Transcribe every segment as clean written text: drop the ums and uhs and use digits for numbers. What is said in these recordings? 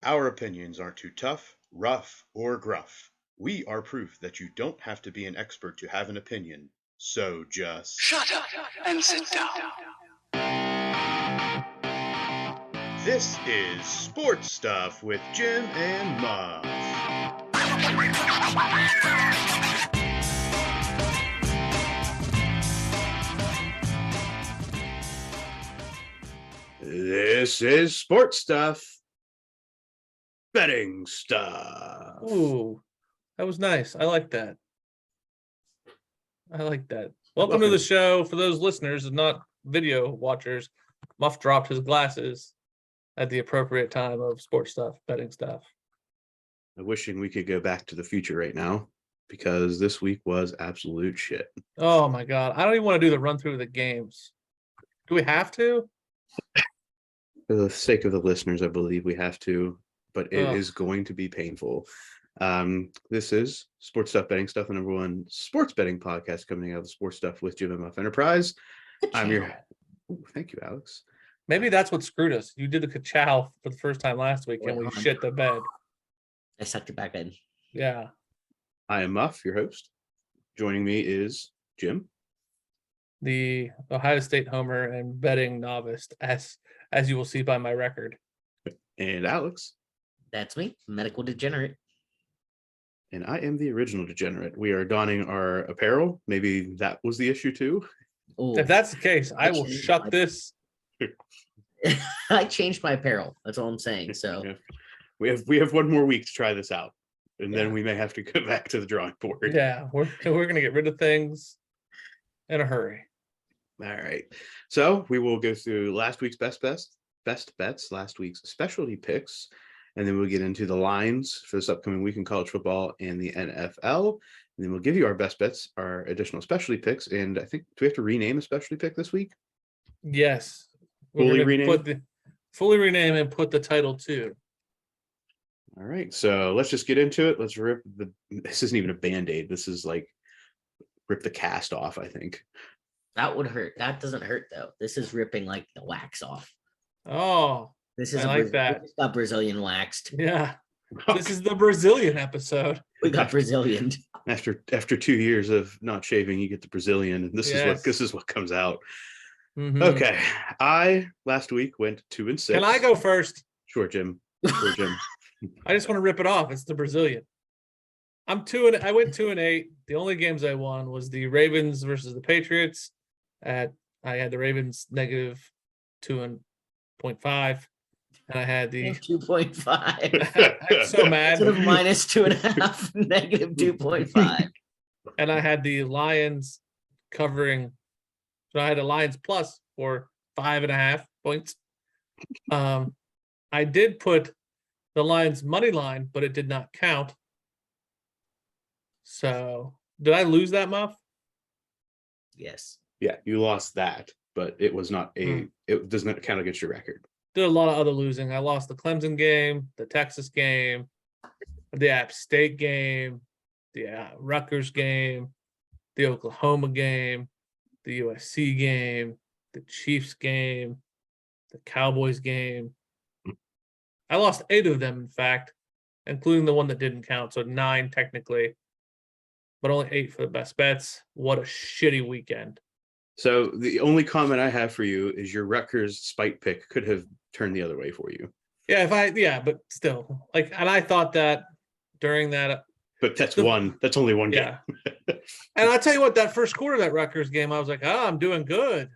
Our opinions aren't too tough, rough, or gruff. We are proof that you don't have to be an expert to have an opinion. So just Shut up and sit down. This is Sports Stuff with Jim and Muff. This is Sports Stuff. Betting stuff. Ooh, that was nice. I like that. Welcome to the show. For those listeners and not video watchers, Muff dropped his glasses at the appropriate time of sports stuff, betting stuff. I'm wishing we could go back to the future right now because this week was absolute shit. Oh my God. I don't even want to do the run through of the games. Do we have to? For the sake of the listeners, I believe we have to, but it is going to be painful. This is Sports Stuff Betting Stuff, the number one sports betting podcast coming out of the Sports Stuff with Jim and Muff Enterprise. I'm your... Thank you, Alex. Maybe that's what screwed us. You did the ka-chow for the first time last week and we shit the bed. I sucked it back in. Yeah. I am Muff, your host. Joining me is Jim, the Ohio State homer and betting novice, as you will see by my record. And Alex. That's me, medical degenerate. And I am the original degenerate. We are donning our apparel. Maybe that was the issue too. Ooh. If that's the case, I will shut this. I changed my apparel. That's all I'm saying. So we have one more week to try this out, and then we may have to go back to the drawing board. Yeah, we're gonna get rid of things in a hurry. All right, so we will go through last week's best bets, last week's specialty picks, and then we'll get into the lines for this upcoming week in college football and the NFL. And then we'll give you our best bets, our additional specialty picks, and I think, do we have to rename a specialty pick this week? Yes. Fully rename? Fully rename and put the title too. All right, so let's just get into it. Let's rip this isn't even a Band-Aid. This is like rip the cast off, I think. That would hurt. That doesn't hurt though. This is ripping like the wax off. Oh, this is that. We got Brazilian waxed. Yeah. This is the Brazilian episode. We got Brazilian. After 2 years of not shaving, you get the Brazilian, and this is what comes out. Mm-hmm. Okay. I last week went 2-6. Can I go first? Sure, Jim. I just want to rip it off. It's the Brazilian. I went 2-8. The only games I won was the Ravens versus the Patriots. I had the Ravens negative 2.5, and I had the 2.5. I'm so mad. Instead of minus 2.5, negative 2.5. And I had the Lions covering. So I had a Lions plus for 5.5 points. I did put the Lions money line, but it did not count. So did I lose that, Muff? Yes. Yeah, you lost that, but it was not it does not count against your record. Did a lot of other losing. I lost the Clemson game, the Texas game, the App State game, the Rutgers game, the Oklahoma game, the USC game, the Chiefs game, the Cowboys game. I lost 8 of them, in fact, including the one that didn't count. So 9 technically, but only 8 for the best bets. What a shitty weekend. So the only comment I have for you is your Rutgers spite pick could have turned the other way for you. Yeah, but still, like, and I thought that during that. But that's only one game. And I'll tell you what, that first quarter of that Rutgers game, I was like, I'm doing good.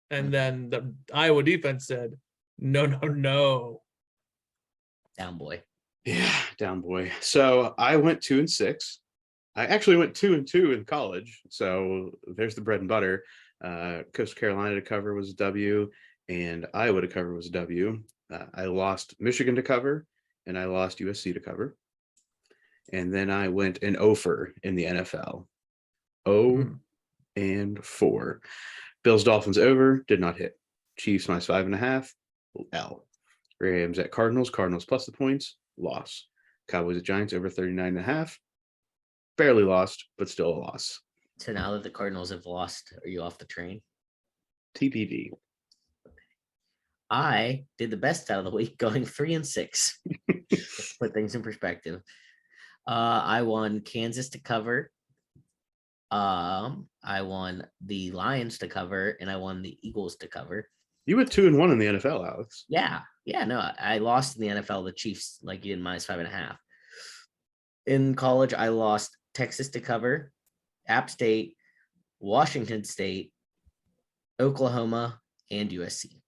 And then the Iowa defense said, no. Down boy. Yeah, down boy. So I went 2-6. I actually went 2-2 in college. So there's the bread and butter. Coastal Carolina to cover was a W, and Iowa to cover was a W. I lost Michigan to cover, and I lost USC to cover. And then I went an offer in the NFL. 0-4. Bills Dolphins over, did not hit. Chiefs minus 5.5, L. Rams at Cardinals plus the points, loss. Cowboys at Giants over 39.5, barely lost, but still a loss. So now that the Cardinals have lost, are you off the train? TBD. I did the best out of the week, going 3-6. Put things in perspective. I won Kansas to cover. I won the Lions to cover, and I won the Eagles to cover. You went 2-1 in the NFL, Alex. Yeah. No, I lost in the NFL, the Chiefs, like you did, -5.5. In college, I lost Texas to cover, App State, Washington State, Oklahoma, and USC.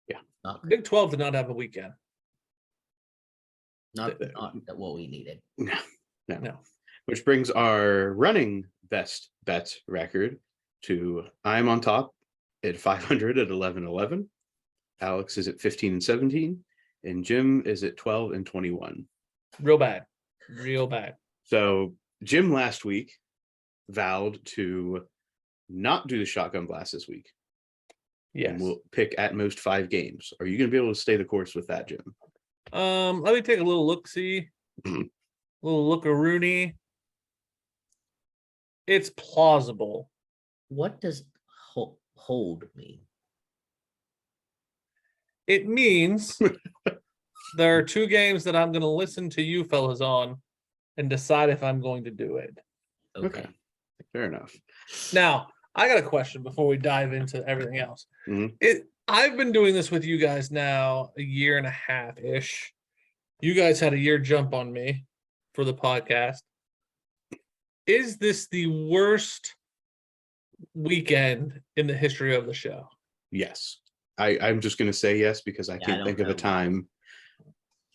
Yeah. Not Big 12 did not have a weekend. not what we needed. No. Which brings our running best bet record to I'm on top at 500 at 11-11. Alex is at 15-17, and Jim is at 12-21. Real bad. So Jim last week vowed to not do the shotgun blast this week. Yes. And we'll pick at most 5 games. Are you going to be able to stay the course with that, Jim? Let me take a little look-see. Mhm. Little look-a-rooney. It's plausible. What does hold mean? It means there are 2 games that I'm going to listen to you fellas on and decide if I'm going to do it. Okay. Fair enough. Now, I got a question before we dive into everything else. Mhm. I've been doing this with you guys now a year and a half-ish. You guys had a year jump on me for the podcast. Is this the worst weekend in the history of the show? Yes. I'm just going to say yes because I can't don't think of a know. time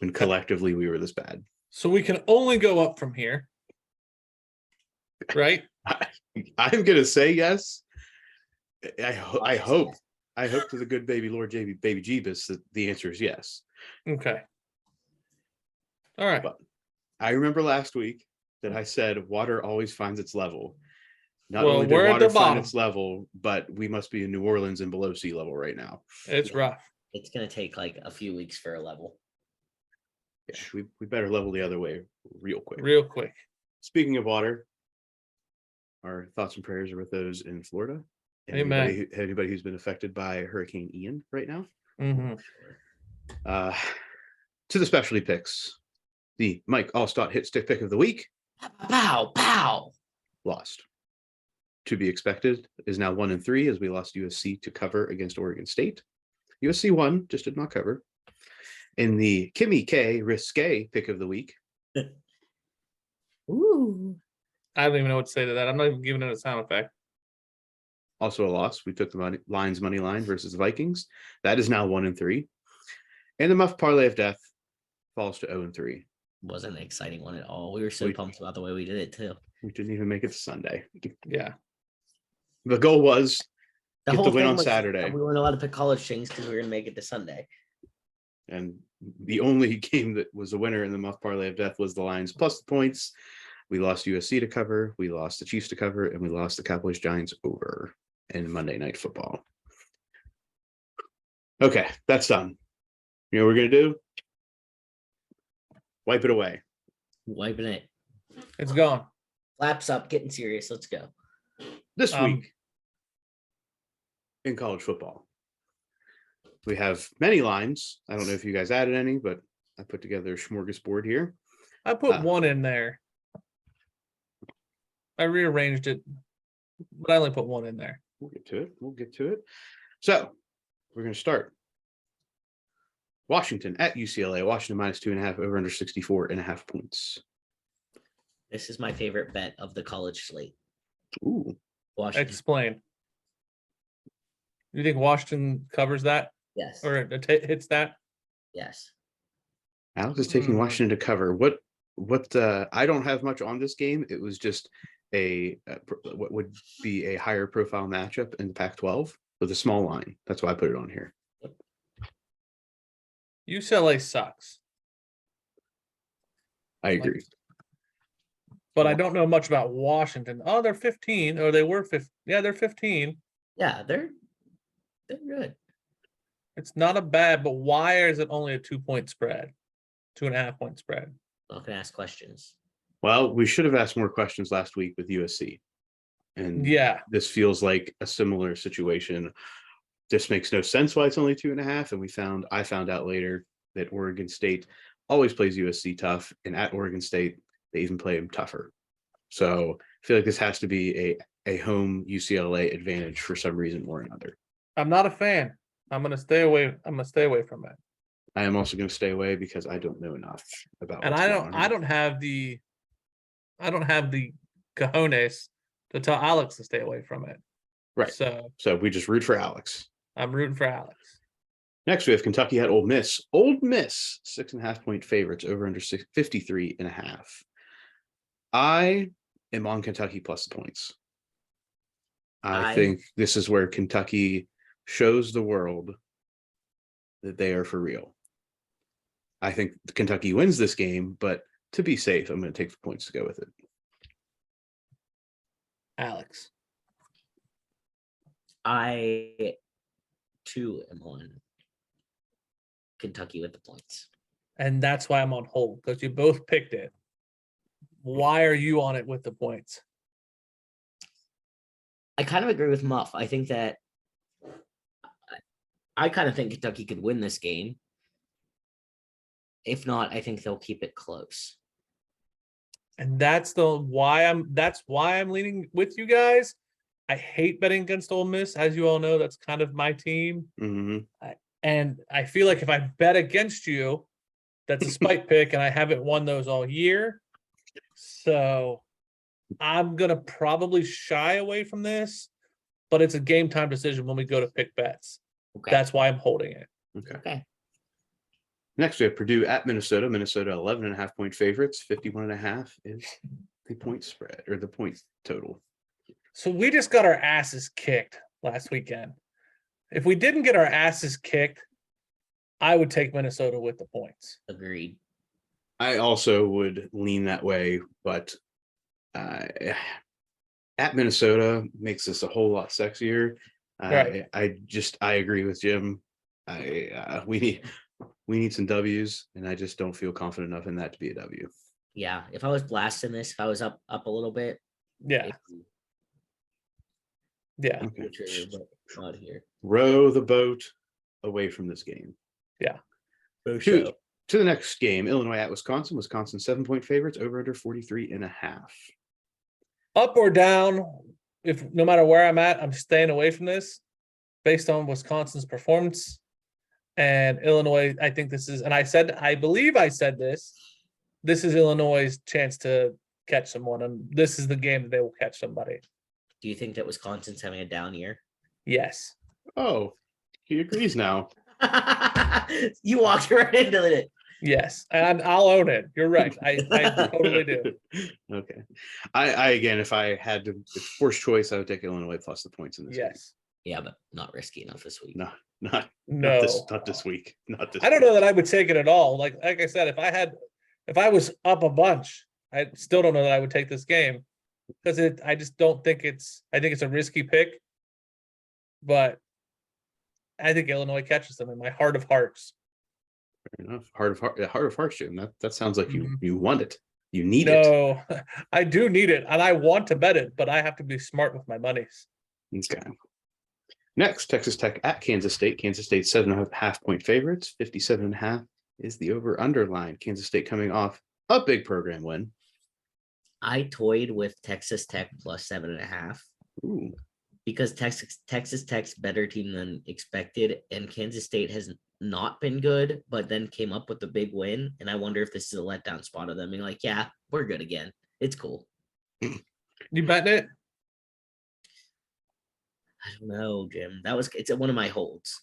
when collectively we were this bad. So we can only go up from here. Right? I'm going to say yes. I hope. Yes. I hope to the good baby Lord baby Jeebus that the answer is yes. Okay. All right. But I remember last week that I said water always finds its level. Not Well, only did we're at water the find bottom. its level, but we must be in New Orleans and below sea level right now. It's Yeah. rough. It's gonna take like a few weeks for a level. Yeah, we better level the other way real quick. Real quick. Speaking of water, our thoughts and prayers are with those in Florida. And Amen. anybody who's been affected by Hurricane Ian right now. Mm-hmm. To the specialty picks, the Mike Allstott hit stick pick of the week. Pow, pow. Lost. To be expected is now 1-3 as we lost USC to cover against Oregon State. USC won, just did not cover. In the Kimmy K risque pick of the week. Ooh. I don't even know what to say to that. I'm not even giving it a sound effect. Also a loss. We took the Lions money line versus the Vikings. That is now 1-3. And the Muff Parlay of Death falls to 0-3. Wasn't an exciting one at all. We were so pumped about the way we did it too. We didn't even make it to Sunday. Yeah. The goal was The get whole the win thing on was Saturday. we weren't allowed to pick college things because we were gonna make it to Sunday. And the only game that was a winner in the Muff Parlay of Death was the Lions plus the points. We lost USC to cover, we lost the Chiefs to cover, and we lost the Cowboys Giants over in Monday Night Football. Okay, that's done. You know what we're going to do? Wipe it away. Wiping it. It's gone. Flaps up, getting serious. Let's go. This week in college football, we have many lines. I don't know if you guys added any, but I put together a smorgasbord here. I put one in there. I rearranged it, but I only put one in there. We'll get to it. So we're going to start. Washington at UCLA. Washington -2.5, over under 64.5 points. This is my favorite bet of the college slate. Ooh. Washington. Explain. You think Washington covers that Yes. or it hits that? Yes. Alex is taking Washington to cover. What I don't have much on this game. It was just what would be a higher profile matchup in the Pac-12 with a small line. That's why I put it on here. UCLA sucks, I agree. but I don't know much about Washington. Oh, they're 15, or they were 15. Yeah, they're 15. Yeah, they're good. It's not a bad, but why is it only a 2-point spread? 2.5-point spread. Not gonna ask questions. Well, we should have asked more questions last week with USC. And Yeah. this feels like a similar situation. This makes no sense why it's only 2.5. And I found out later that Oregon State always plays USC tough, and at Oregon State, they even play them tougher. So I feel like this has to be a home UCLA advantage for some reason or another. I'm not a fan. I'm gonna stay away. I'm gonna stay away from it. I am also going to stay away because I don't know enough about And what's I going don't on I here. don't have the cojones to tell Alex to stay away from it. Right. So So we just root for Alex. I'm rooting for Alex. Next, we have Kentucky at Ole Miss. Ole Miss, 6.5-point favorites, over under 53.5. I am on Kentucky plus the points. I think this is where Kentucky shows the world that they are for real. I think Kentucky wins this game, but to be safe, I'm going to take the points to go with it. Alex. I too am on Kentucky with the points. And that's why I'm on hold, because you both picked it. Why are you on it with the points? I kind of agree with Muff. I think that I kind of think Kentucky could win this game. If not, I think they'll keep it close. And that's why I'm leaning with you guys. I hate betting against Ole Miss, as you all know. That's kind of my team. Mm-hmm. And I feel like if I bet against you, that's a spite pick, and I haven't won those all year. So I'm gonna probably shy away from this, but it's a game time decision when we go to pick bets. Okay. That's why I'm holding it. Okay. Next, we have Purdue at Minnesota. Minnesota 11.5-point favorites. 51.5 is the point spread or the point total. So we just got our asses kicked last weekend. If we didn't get our asses kicked, I would take Minnesota with the points. Agreed. I also would lean that way, but at Minnesota makes this a whole lot sexier. Right. I agree with Jim. We need some W's, and I just don't feel confident enough in that to be a W. Yeah. If I was blasting this, if I was up a little bit. Yeah. Yeah. Okay. Trigger, but not here. Row the boat away from this game. Yeah. To the next game, Illinois at Wisconsin. Wisconsin 7-point favorites, over under 43.5. Up or down, if no matter where I'm at, I'm staying away from this based on Wisconsin's performance. And Illinois, I think this is, and I believe I said this is Illinois' chance to catch someone, and this is the game that they will catch somebody. Do you think that Wisconsin's having a down year? Yes. Oh, he agrees now. You walked right into it. Yes. And I'll own it. You're right. I totally do. Okay. I again, if I had to force choice, I would take Illinois plus the points in this. Yes. Yeah, but not risky enough this week. Game. Not No. not this week. Not this. I don't know that I would take it at all. Like I said, if I was up a bunch, I still don't know that I would take this game because I just don't think I think it's a risky pick, but I think Illinois catches them in my heart of hearts. Fair enough. Heart of hearts, Jim. That sounds like Mhm. you want it. You need it. No, I do need it, and I want to bet it, but I have to be smart with my monies. Okay. Next, Texas Tech at Kansas State. Kansas State 7.5-point favorites. 57.5 is the over underline. Kansas State coming off a big program win. I toyed with Texas Tech plus 7.5 Ooh. because Texas Tech's better team than expected, and Kansas State has not been good, but then came up with a big win. And I wonder if this is a letdown spot of them being like, yeah, we're good again. It's cool. You betting it? I don't know, Jim. It's one of my holds.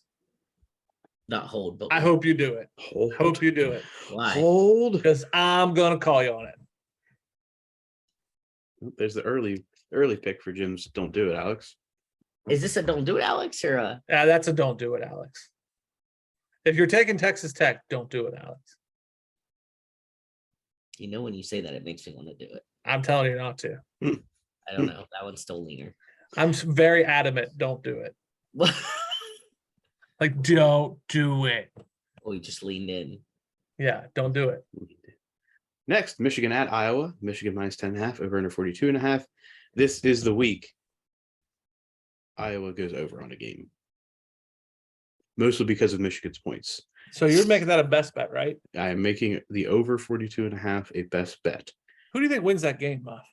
Not hold, but I hope you do it. Hold. Hope you do it why? Hold. because I'm gonna call you on it. There's the early pick for Jim's don't do it, Alex. Is this a don't do it, Alex, or a Yeah, that's a don't do it, Alex. If you're taking Texas Tech, don't do it, Alex. when you say that it makes me want to do it. I'm telling you not to. I don't know. That one's still leaner. I'm very adamant. Don't do it. Like, don't do it. Oh, you just leaned in. Yeah, don't do it. Next, Michigan at Iowa. Michigan minus 10.5, over under 42.5. This is the week Iowa goes over on a game. mostly because of Michigan's points. So you're making that a best bet, right? I am making the over 42.5 a best bet. Who do you think wins that game, Muff?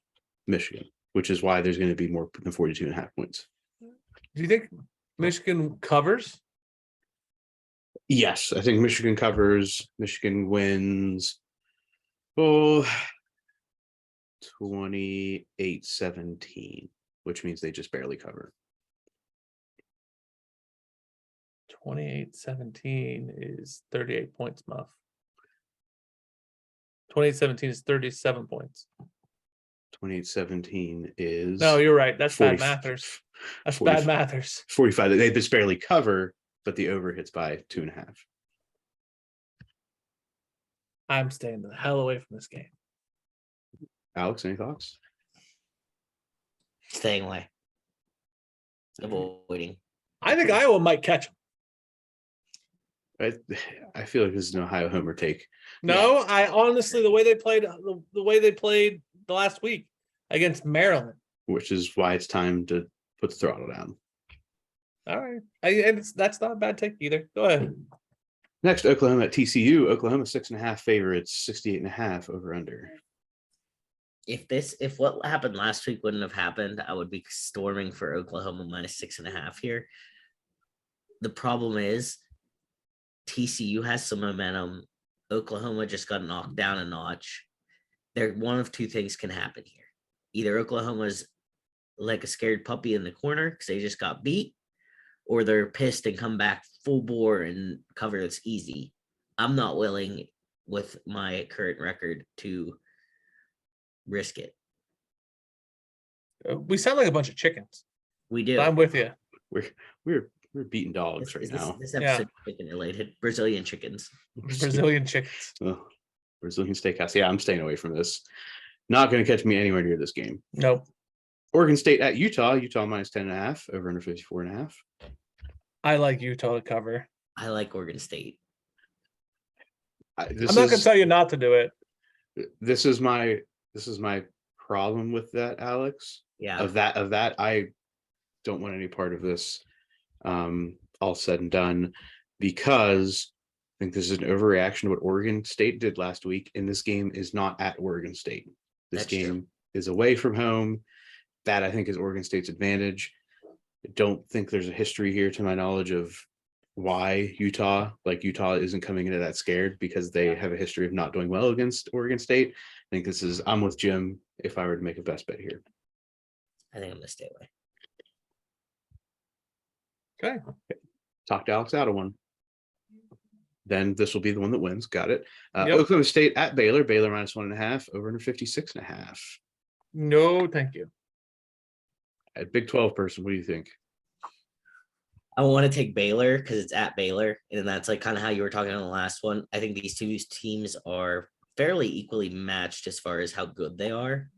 Michigan, which is why there's going to be more than 42.5 points. Do you think Michigan covers? Yes, I think Michigan covers. Michigan wins. Oh, 28-17, which means they just barely cover. 28-17 is 38 points, Muff. 28-17 is 37 points. 28-17 is No, you're right. That's 40 bad mathers. That's 40 bad mathers. 45. They just barely cover, but the over hits by 2.5. I'm staying the hell away from this game. Alex, any thoughts? Staying away. Avoiding. I think Iowa might catch them. I feel like this is an Ohio homer take. No, I honestly, the way they played the last week against Maryland. Which is why it's time to put the throttle down. All right, that's not a bad take either. Go ahead. Next, Oklahoma at TCU. Oklahoma 6.5 favorites, 68.5 over under. If what happened last week wouldn't have happened, I would be storming for Oklahoma -6.5 here. The problem is TCU has some momentum. Oklahoma just got knocked down a notch. One of two things can happen here. Either Oklahoma's like a scared puppy in the corner because they just got beat, or they're pissed and come back full bore and cover this easy. I'm not willing with my current record to risk it. We sound like a bunch of chickens. We do. I'm with you. We're beating dogs right now. This episode chicken related. Brazilian chickens. Brazilian chickens. Oh, Brazilian steakhouse. Yeah, I'm staying away from this. Not going to catch me anywhere near this game. Nope. Oregon State at Utah. Utah -10.5 over under 54.5. I like Utah to cover. I like Oregon State. I'm not going to tell you not to do it. This is my problem with that, Alex. Yeah. Of that, I don't want any part of this. All said and done, because I think this is an overreaction to what Oregon State did last week, and this game is not at Oregon State. This That's game true. is away from home. That, I think, is Oregon State's advantage. I don't think there's a history here, to my knowledge, of why Utah isn't coming into that scared, because they have a history of not doing well against Oregon State. I think I'm with Jim if I were to make a best bet here. I think I'm going to stay away. Okay. Talked Alex out of one. Then this will be the one that wins. Got it. Yep. Oklahoma State at Baylor. Baylor -1.5 over under 56.5. No, thank you. At Big 12 person, what do you think? I want to take Baylor because it's at Baylor, and that's like kind of how you were talking on the last one. I think these two teams are fairly equally matched as far as how good they are.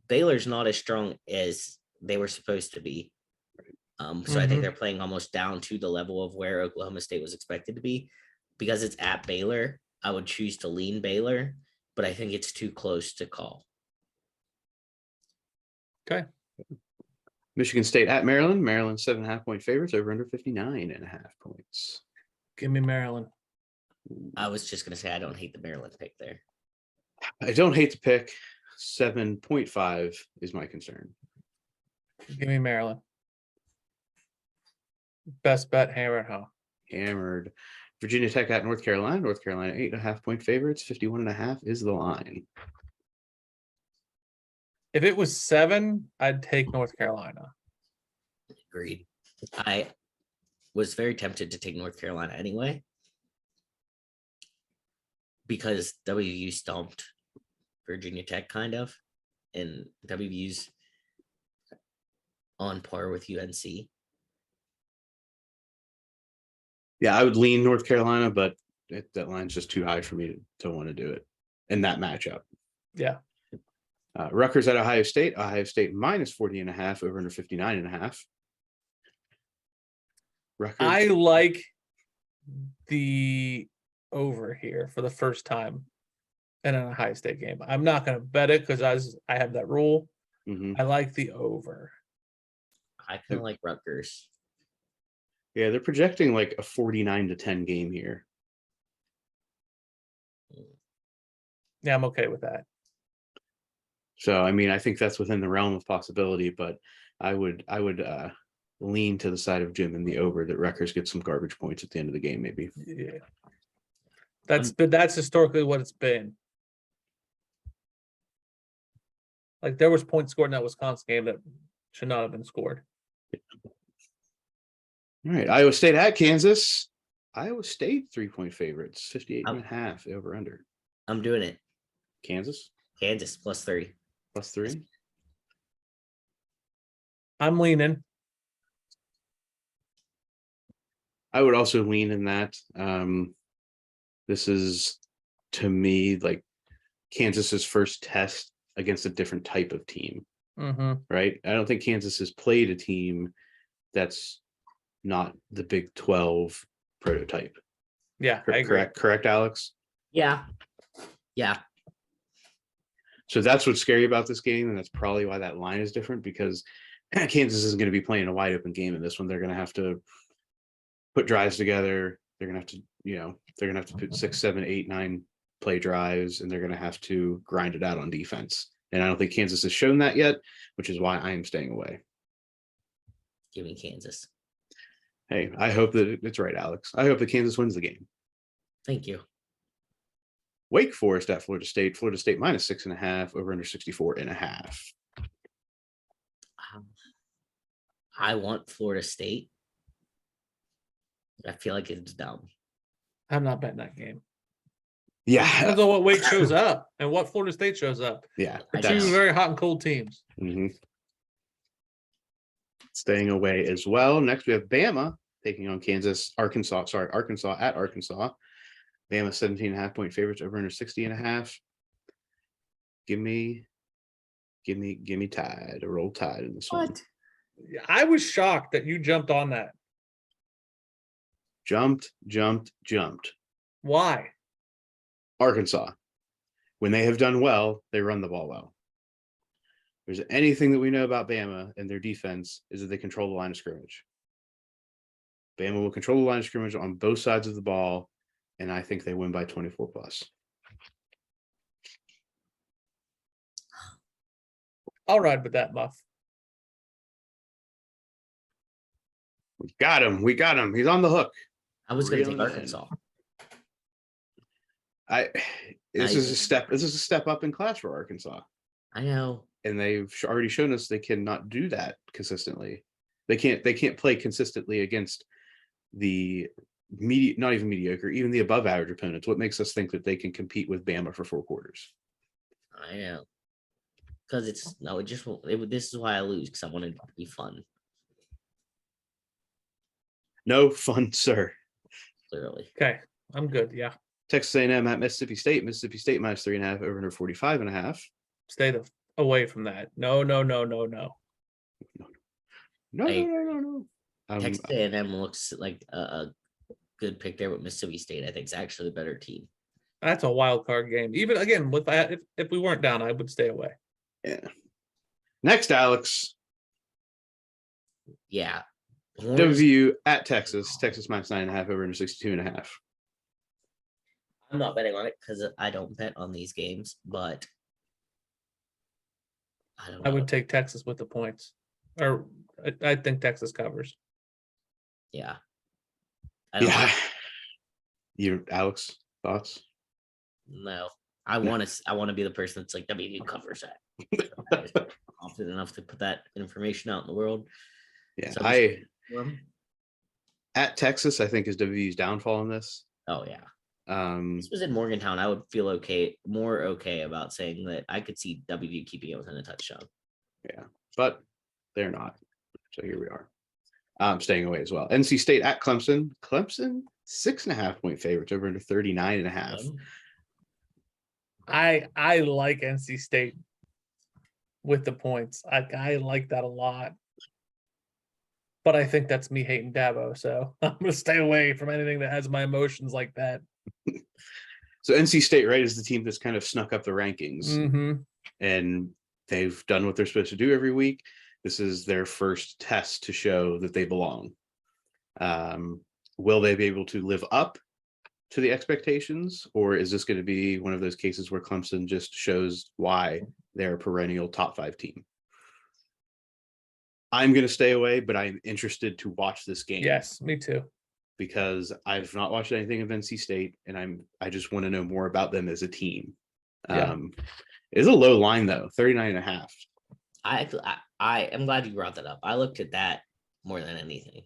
Baylor's not as strong as they were supposed to be. So I think they're playing almost down to the level of where Oklahoma State was expected to be. Because it's at Baylor, I would choose to lean Baylor, but I think it's too close to call. Okay. Michigan State at Maryland. Maryland 7.5 point favorites over under 59.5 points. Give me Maryland. I was just going to say I don't hate the Maryland pick there. I don't hate the pick. 7.5 is my concern. Give me Maryland. Best bet, hammer home. Hammered. Virginia Tech at North Carolina. North Carolina 8.5 point favorites. 51.5 is the line. If it was 7, I'd take North Carolina. Agreed. I was very tempted to take North Carolina anyway, because WVU stomped Virginia Tech kind of, and WVU's on par with UNC. Yeah, I would lean North Carolina, but that line's just too high for me to want to do it in that matchup. Yeah. Rutgers at Ohio State. Ohio State -40.5 over under 59.5. Rutgers. I like the over here for the first time in an Ohio State game. I'm not going to bet it because I have that rule. Mhm. I like the over. I kind of like Rutgers. Yeah, they're projecting like a 49-10 game here. Yeah, I'm okay with that. So I mean, I think that's within the realm of possibility, but I would lean to the side of Jim in the over that Rutgers gets some garbage points at the end of the game, maybe. Yeah. That's historically what it's been. Like there was points scored in that Wisconsin game that should not have been scored. All right, Iowa State at Kansas. Iowa State 3-point favorites, 58.5 over under. I'm doing it. Kansas Kansas +3. +3. I'm leaning. I would also lean in that. This is, to me, like Kansas's first test against a different type of team, right? I don't think Kansas has played a team that's not the Big 12 prototype. Yeah, I agree. Correct, Alex? Yeah. So that's what's scary about this game, and that's probably why that line is different, because Kansas isn't going to be playing a wide open game in this one. They're going to have to put drives together. They're going to have to, they're going to have to put 6, 7, 8, 9 play drives, and they're going to have to grind it out on defense. And I don't think Kansas has shown that yet, which is why I am staying away. Give me Kansas. Hey, I hope that it's right, Alex. I hope that Kansas wins the game. Thank you. Wake Forest at Florida State. Florida State -6.5 over under 64.5. I want Florida State. I feel like it's dumb. I'm not betting that game. Yeah. Depends on what Wake shows up and what Florida State shows up. Yeah. Two very hot and cold teams. Staying away as well. Next, we have Bama taking on Arkansas at Arkansas. Bama 17.5-point favorites over under 60.5. Give me Tide, a roll Tide in this one. I was shocked that you jumped on that. Jumped. Why? Arkansas. When they have done well, they run the ball well. If there's anything that we know about Bama and their defense is that they control the line of scrimmage. Bama will control the line of scrimmage on both sides of the ball, and I think they win by 24 plus. I'll ride with that, Muff. We got him. He's on the hook. I was going to take Arkansas. This is a step up in class for Arkansas. I know. And they've already shown us they cannot do that consistently. They can't play consistently against the not even mediocre, even the above average opponents. What makes us think that they can compete with Bama for 4 quarters? I know. Because this is why I lose, because I want it to be fun. No fun, sir. Clearly. Okay, I'm good. Yeah. Texas A&M at Mississippi State. Mississippi State -3.5 over under 45.5. Stay away from that. No. Texas A&M looks like a good pick there, with Mississippi State, I think, is actually the better team. That's a wild card game. Even again, with that, if we weren't down, I would stay away. Yeah. Next, Alex. Yeah. WVU at Texas. Texas -9.5 over under 62.5. I'm not betting on it because I don't bet on these games, but I don't know. I would take Texas with the points, or I think Texas covers. Yeah. You, Alex, thoughts? No. I want to be the person that's like, WVU covers that. I'm confident enough to put that information out in the world. Yeah. So at Texas, I think, is WVU's downfall in this. Oh yeah. This was in Morgantown. I would feel more okay about saying that I could see WVU keeping it within a touchdown. Yeah, but they're not. So here we are. Staying away as well. NC State at Clemson. Clemson 6.5-point favorites over under 39.5. I like NC State with the points. I like that a lot. But I think that's me hating Dabo, so I'm going to stay away from anything that has my emotions like that. So NC State, right, is the team that's kind of snuck up the rankings. Mm-hmm. And they've done what they're supposed to do every week. This is their first test to show that they belong. Will they be able to live up to the expectations, or is this going to be one of those cases where Clemson just shows why they're a perennial top 5 team? I'm going to stay away, but I'm interested to watch this game. Yes, me too. Because I've not watched anything of NC State, and I just want to know more about them as a team. Yeah. It's a low line though, 39.5. I am glad you brought that up. I looked at that more than anything,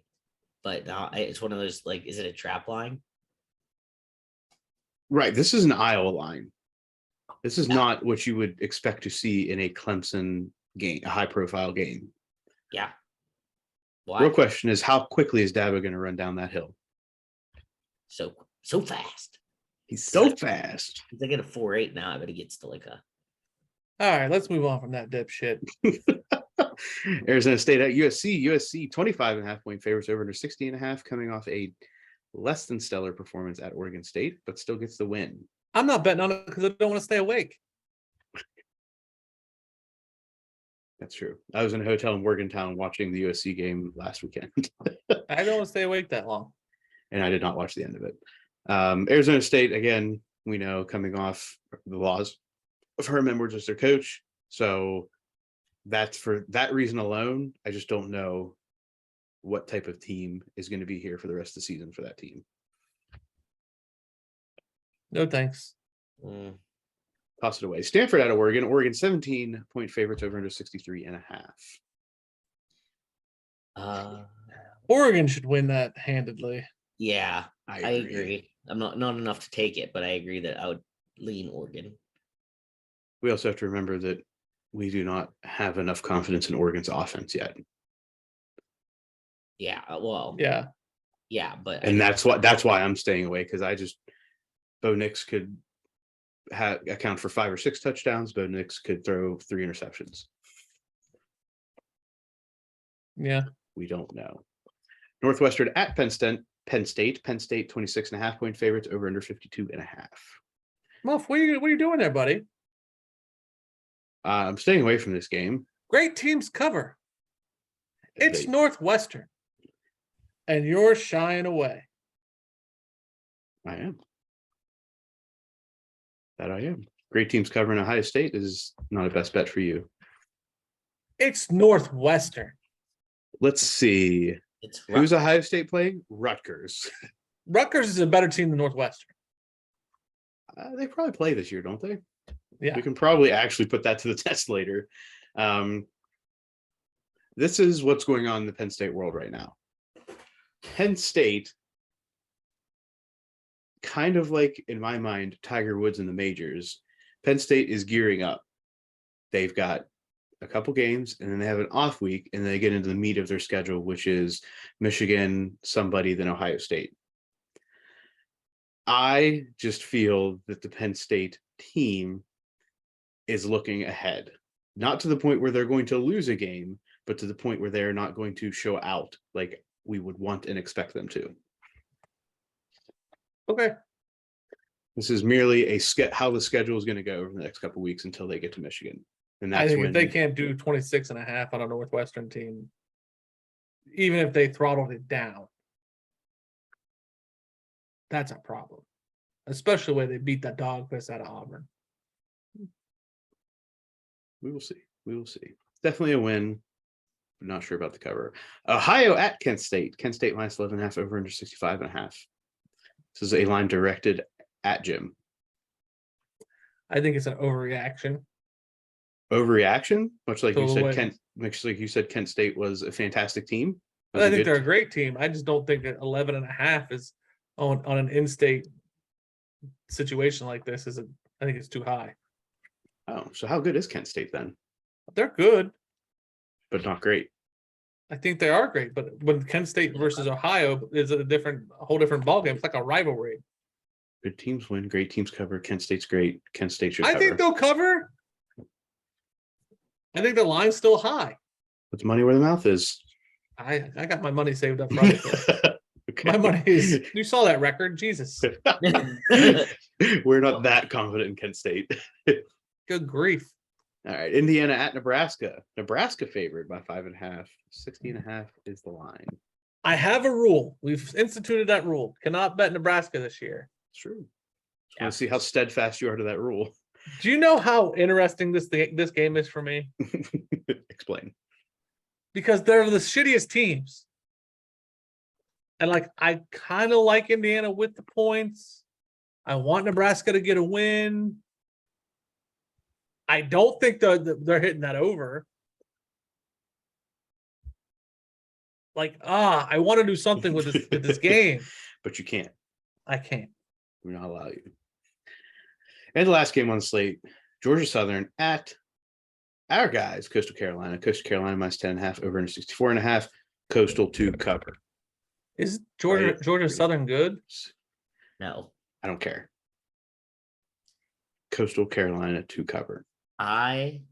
but now it's one of those, like, is it a trap line? Right. This is an Iowa line. This is not what you would expect to see in a Clemson game, a high profile game. Yeah. Why? Real question is, how quickly is Dabo going to run down that hill? So fast. He's so fast. He's like at a 4.8 now. I bet he gets to like a. All right, let's move on from that dipshit. Arizona State at USC 25.5 point favorites over under 60.5, coming off a less than stellar performance at Oregon State, but still gets the win. I'm not betting on it because I don't want to stay awake. That's true. I was in a hotel in Morgantown watching the USC game last weekend. I don't want to stay awake that long. And I did not watch the end of it. Arizona State, again, we know, coming off the loss of Herm Edwards as their coach. So that's for that reason alone. I just don't know what type of team is going to be here for the rest of the season for that team. No thanks. Toss it away. Stanford out of Oregon. Oregon 17-point favorites over under 63.5. Oregon should win that handedly. Yeah, I agree. I'm not enough to take it, but I agree that I would lean Oregon. We also have to remember that we do not have enough confidence in Oregon's offense yet. Yeah, well, Yeah, but that's why I'm staying away, because Bo Nix could account for 5 or 6 touchdowns. Bo Nix could throw 3 interceptions. yeah. We don't know. Northwestern at Penn State 26.5 point favorites over under 52.5. Muff, what are you doing there, buddy? I'm staying away from this game. Great teams cover. It's Northwestern. And you're shying away. I am. That I am. Great teams covering Ohio State is not a best bet for you. It's Northwestern. Let's see. Who's Ohio State playing? Rutgers. Rutgers is a better team than Northwestern. They probably play this year, don't they? Yeah. We can probably actually put that to the test later. This is what's going on in the Penn State world right now. Penn State, kind of like, in my mind, Tiger Woods in the majors, Penn State is gearing up. They've got a couple games, and then they have an off week, and they get into the meat of their schedule, which is Michigan, somebody, then Ohio State. I just feel that the Penn State team is looking ahead, not to the point where they're going to lose a game, but to the point where they're not going to show out like we would want and expect them to. Okay. This is merely how the schedule is going to go over the next couple of weeks until they get to Michigan. And that's I think when if they can't do 26.5 on a Northwestern team, even if they throttled it down, that's a problem. Especially when they beat that dog piss out of Auburn. We will see. Definitely a win. I'm not sure about the cover. Ohio at Kent State. Kent State minus 11.5 over under 65.5. This is a line directed at Jim. I think it's an overreaction. Overreaction? Much like you said, Kent State was a fantastic team. I think they're a great team. I just don't think that 11.5 is on an in-state situation like this I think it's too high. Oh, so how good is Kent State then? They're good, but not great. I think they are great, but when Kent State versus Ohio is a whole different ballgame. It's like a rivalry. Good teams win, great teams cover. Kent State's great. Kent State should cover. I think they'll cover. I think the line's still high. Puts money where the mouth is. I got my money saved up for other okay. My money is. You saw that record, Jesus. We're not that confident in Kent State. Good grief. All right, Indiana at Nebraska. Nebraska favored by 5.5. 60.5 is the line. I have a rule. We've instituted that rule. Cannot bet Nebraska this year. It's true. Yeah. Want to see how steadfast you are to that rule. Do you know how interesting this game is for me? Explain. Because they're the shittiest teams. And like, I kind of like Indiana with the points. I want Nebraska to get a win. I don't think they're hitting that over. Like, I want to do something with this game. But you can't. I can't. We're not allow you. And the last game on the slate, Georgia Southern at our guys, Coastal Carolina. Coastal Carolina minus 10.5, over under 64.5. Coastal to cover. Is Georgia Southern good? No, I don't care. Coastal Carolina to cover. I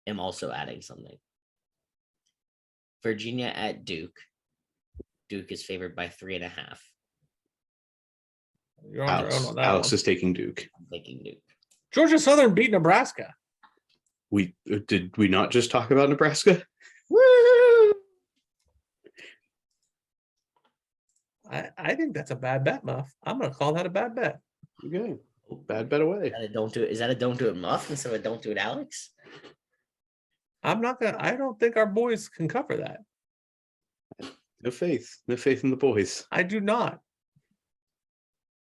am also adding something. Virginia at Duke. Duke is favored by 3.5. You're on your own on that Alex one. is taking Duke. I'm taking Duke. Georgia Southern beat Nebraska. Did we not just talk about Nebraska? Woo! I think that's a bad bet, Muff. I'm gonna call that a bad bet. Okay. Bad bet away. Is that a don't do it Muff instead of a don't do it Alex? I don't think our boys can cover that. No faith. No faith in the boys. I do not.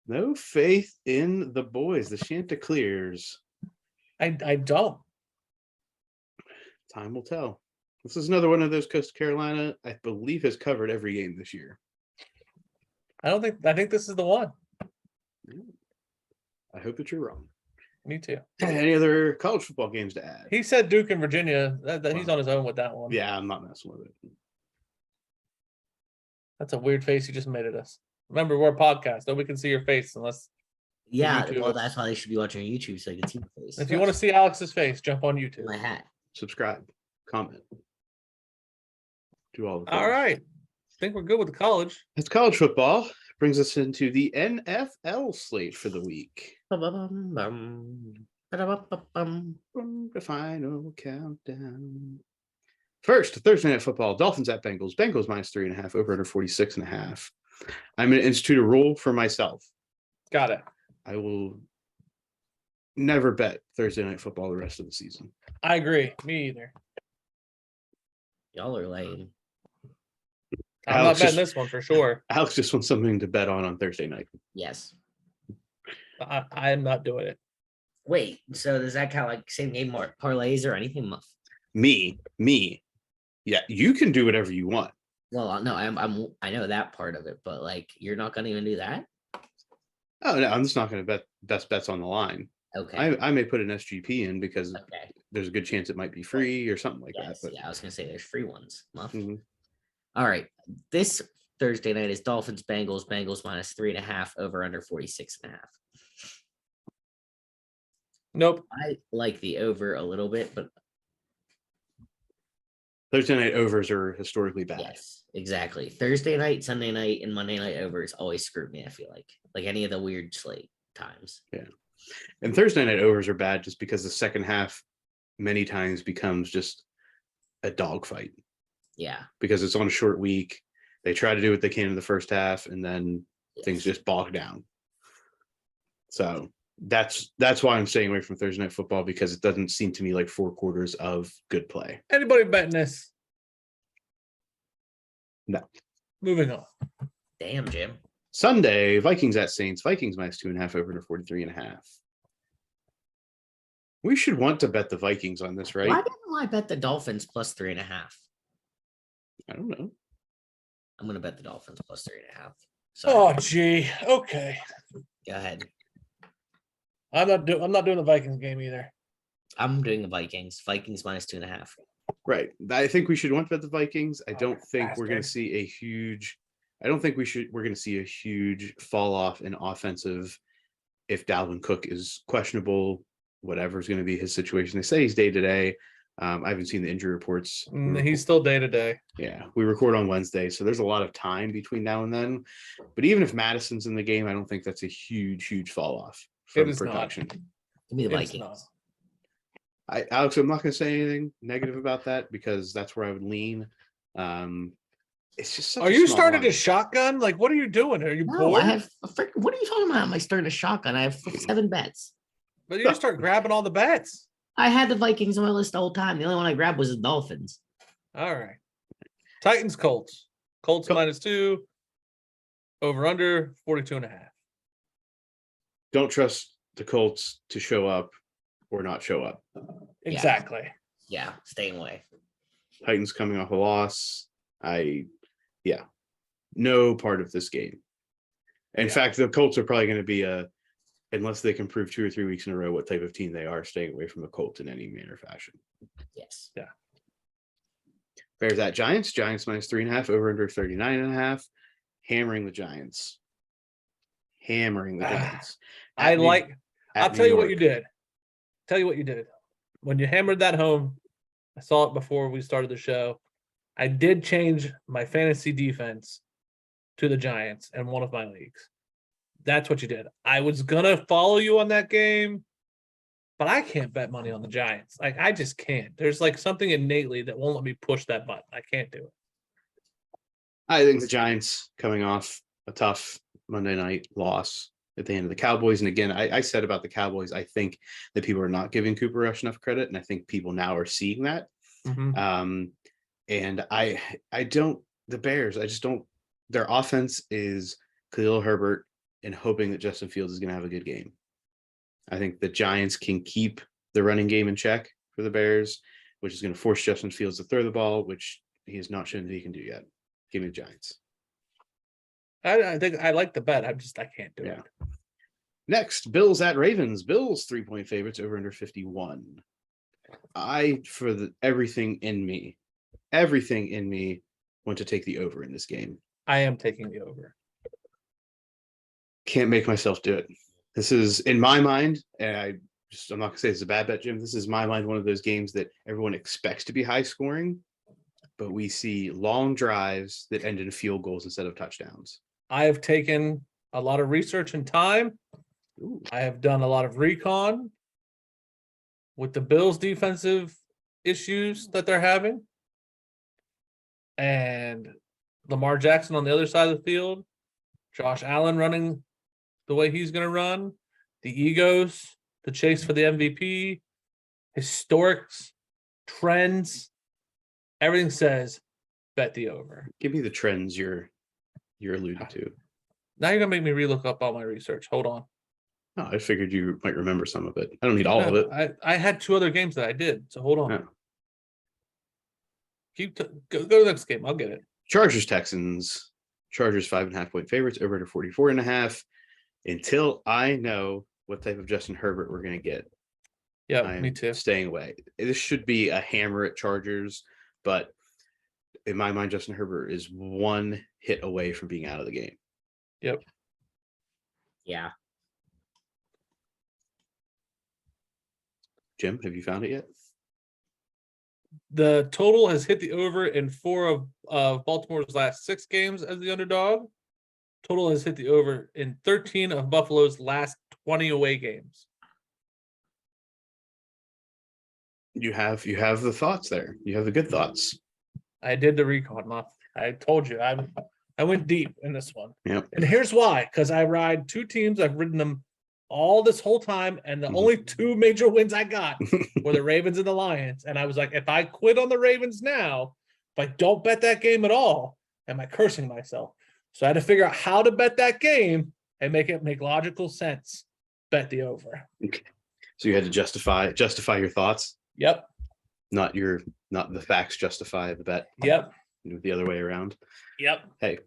No faith in the boys. The Chanticleers. I don't. Time will tell. This is another one of those Coastal Carolina, I believe, has covered every game this year. I think this is the one. I hope that you're wrong. Me too. Any other college football games to add? He said Duke and Virginia. He's on his own with that one. Yeah, I'm not messing with it. That's a weird face you just made at us. Remember, we're a podcast. Nobody can see your face unless Yeah, YouTube. well, that's why they should be watching on YouTube so they can see my face. if you want to see Alex's face, jump on YouTube. My hat. Subscribe, comment, do all the things. All right. I think we're good with the college. That's college football. Brings us into the NFL slate for the week. Ba-ba-bum-bum. Ba-da-ba-ba-bum. The final countdown. First, Thursday Night Football. Dolphins at Bengals. Bengals minus 3.5, over under 46.5. I'm going to institute a rule for myself. Got it. I will never bet Thursday Night Football the rest of the season. I agree. Me either. Y'all are lame. I'm Alex not betting just- this one for sure. Alex just wants something to bet on Thursday night. Yes. I am not doing it. Wait, so does that count like same game parlays or anything? Muff? Me. Yeah, you can do whatever you want. Well, no, I know that part of it, but like you're not gonna even do that. Oh no, I'm just not going to bet best bets on the line. Okay. I may put an SGP in because Okay. there's a good chance it might be free or something like Yes. that. But Yeah, I was gonna say there's free ones. Muff. Mhm. All right. This Thursday night is Dolphins Bengals. Bengals minus 3.5, over under 46.5. Nope. I like the over a little bit, but Thursday night overs are historically bad. yes, exactly. Thursday night, Sunday night, and Monday night overs always screw me. I feel like any of the weird slate times. And Thursday night overs are bad just because the second half many times becomes just a dogfight Yeah. because it's on a short week. They try to do what they can in the first half and then Yes. things just bog down. So that's why I'm staying away from Thursday night football, because it doesn't seem to me like 4 quarters of good play. Anybody betting this? No. Moving on. Damn, Jim. Sunday, Vikings at Saints. Vikings minus 2.5, over to 43.5. We should want to bet the Vikings on this, right? Why didn't I bet the Dolphins plus 3.5? I don't know. I'm gonna bet the Dolphins plus 3.5. Oh, Sorry. gee. Okay. Go ahead. I'm not doing the Vikings game either. I'm doing the Vikings. Vikings minus 2.5. Right. I think we should want to bet the Vikings. I Oh, don't think we're going to bastard. see a huge. I don't think we're going to see a huge fall off in offensive if Dalvin Cook is questionable. Whatever's going to be his situation. They say he's day to day. I haven't seen the injury reports. He's still day to day. Yeah, we record on Wednesday, so there's a lot of time between now and then. But even if Madison's in the game, I don't think that's a huge fall off It from is not. production. Give me the It's Vikings. not. Alex, I'm not going to say anything negative about that because that's where I would lean. It's just such Are a you small starting line. to shotgun? Like, what are you doing? Are you No, bored? I have what are you talking about? Am I starting a shotgun? I have 7 bets. But you just start grabbing all the bets. I had the Vikings on my list the whole time. The only one I grabbed was the Dolphins. All right. Titans, Colts. Colts Col- -2. Over under 42.5. Don't trust the Colts to show up or not show up. Exactly. Yeah, staying away. Titans coming off a loss. No part of this game. In fact, the Colts are probably going to be unless they can prove 2 or 3 weeks in a row what type of team they are, staying away from the Colts in any manner or fashion. Yes. Bears at Giants. Giants -3.5, over under 39.5. Hammering the Giants. Hammering the Giants. I'll tell you what you did. did. Tell you what you did. When you hammered that home, I saw it before we started the show. I did change my fantasy defense to the Giants in one of my leagues. That's what you did. I was gonna follow you on that game, but I can't bet money on the Giants. Like, I just can't. There's like something innately that won't let me push that button. I can't do it. I think the Giants coming off a tough Monday night loss at the end of the Cowboys. And again, I said about the Cowboys, I think that people are not giving Cooper Rush enough credit. And I think people now are seeing that. Mhm. And the Bears, I just don't, their offense is Khalil Herbert and hoping that Justin Fields is going to have a good game. I think the Giants can keep the running game in check for the Bears, which is going to force Justin Fields to throw the ball, which he has not shown that he can do yet. Give me the Giants. I think I like the bet. I can't do Yeah. it. Next, Bills at Ravens. Bills 3-point favorites, over under 51. Everything in me want to take the over in this game. I am taking the over. Can't make myself do it. This is, in my mind, and I'm not gonna say it's a bad bet, Jim. This is my mind one of those games that everyone expects to be high scoring, but we see long drives that end in field goals instead of touchdowns. I have taken a lot of research and time. Ooh. I have done a lot of recon with the Bills' defensive issues that they're having. And Lamar Jackson on the other side of the field, Josh Allen running the way he's going to run, the egos, the chase for the MVP, historics, trends, everything says bet the over. Give me the trends you're alluding to. Now you're going to make me relook up all my research. Hold on. Oh, I figured you might remember some of it. I don't need all of it. I had 2 other games that I did, so hold on. Oh. Go to the next game. I'll get it. Chargers Texans. Chargers 5.5-point favorites, over to 44.5. Until I know what type of Justin Herbert we're going to get, Yeah, me too. Staying away. This should be a hammer at Chargers, but in my mind, Justin Herbert is one hit away from being out of the game. Yep. Yeah. Jim, have you found it yet? The total has hit the over in 4 of Baltimore's last 6 games as the underdog. Total has hit the over in 13 of Buffalo's last 20 away games. You have the thoughts there. You have the good thoughts. I did the recon, Muff. I told you I went deep in this one. Yep. And here's why: because I ride 2 teams. I've ridden them all this whole time, and the only 2 major wins I got were the Ravens and the Lions. And I was like, if I quit on the Ravens now, if I don't bet that game at all, am I cursing myself? So I had to figure out how to bet that game and make it make logical sense. Bet the over. Okay. So you had to justify your thoughts. Yep. Not the facts justify the bet. Yep. The other way around. Yep. Hey,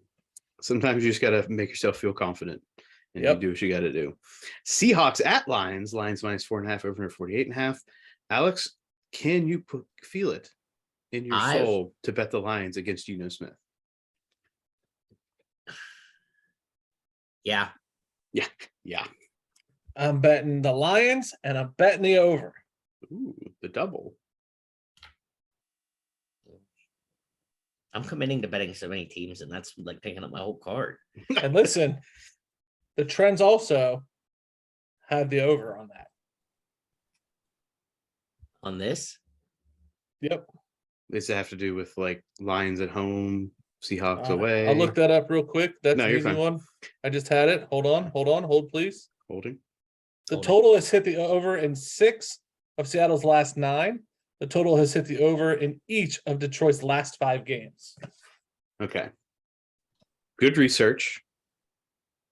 sometimes you just got to make yourself feel confident, and Yep. you do what you got to do. Seahawks at Lions. Lions -4.5, over 48.5. Alex, can you feel it in your soul to bet the Lions against Smith? Yeah. Yeah. I'm betting the Lions and I'm betting the over. Ooh, the double. I'm committing to betting so many teams, and that's like picking up my whole card. And listen, the trends also have the over on that. On this? Yep. Does it have to do with like Lions at home Seahawks away. I'll look that up real quick. That's No, an you're easy fine. one. I just had it. Hold on, hold please. Holding. The Hold it. total has hit the over in 6 of Seattle's last 9. The total has hit the over in each of Detroit's last 5 games. Okay. Good research.